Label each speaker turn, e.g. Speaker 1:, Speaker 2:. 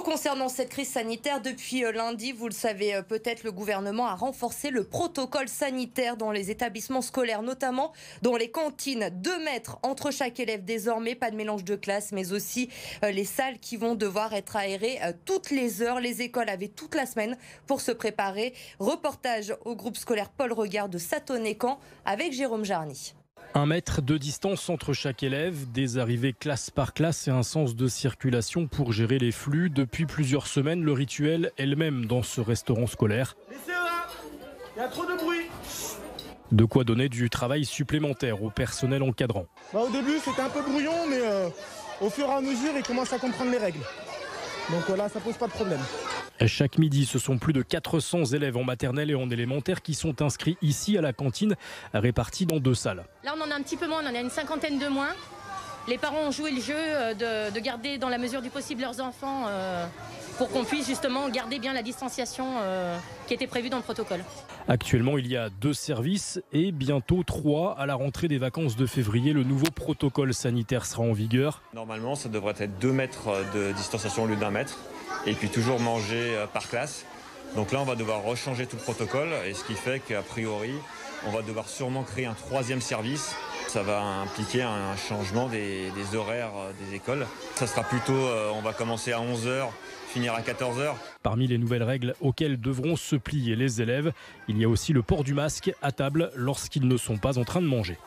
Speaker 1: Toujours concernant cette crise sanitaire, depuis lundi, vous le savez peut-être, le gouvernement a renforcé le protocole sanitaire dans les établissements scolaires, notamment dans les cantines. 2 mètres entre chaque élève désormais, pas de mélange de classe, mais aussi les salles qui vont devoir être aérées toutes les heures. Les écoles avaient toute la semaine pour se préparer. Reportage au groupe scolaire Paul Regard de Satoné-Camp avec Jérôme Jarny.
Speaker 2: 1 mètre de distance entre chaque élève, des arrivées classe par classe et un sens de circulation pour gérer les flux. Depuis plusieurs semaines, le rituel est le même dans ce restaurant scolaire.
Speaker 3: Laissez-la, il y a trop de bruit.
Speaker 2: De quoi donner du travail supplémentaire au personnel encadrant.
Speaker 3: Au début, c'était un peu brouillon, mais au fur et à mesure, ils commencent à comprendre les règles. Donc là, ça pose pas de problème.
Speaker 2: Chaque midi, ce sont plus de 400 élèves en maternelle et en élémentaire qui sont inscrits ici à la cantine, répartis dans 2 salles.
Speaker 4: Là, on en a un petit peu moins, on en a une 50aine de moins. Les parents ont joué le jeu de garder dans la mesure du possible leurs enfants pour qu'on puisse justement garder bien la distanciation qui était prévue dans le protocole.
Speaker 2: Actuellement, il y a 2 services et bientôt 3 à la rentrée des vacances de février. Le nouveau protocole sanitaire sera en vigueur.
Speaker 5: Normalement, ça devrait être 2 mètres de distanciation au lieu d'1 mètre. Et puis toujours manger par classe. Donc là, on va devoir rechanger tout le protocole. Et ce qui fait qu'a priori, on va devoir sûrement créer un 3e service. Ça va impliquer un changement des horaires des écoles. Ça sera plutôt, on va commencer à 11h, finir à 14h.
Speaker 2: Parmi les nouvelles règles auxquelles devront se plier les élèves, il y a aussi le port du masque à table lorsqu'ils ne sont pas en train de manger.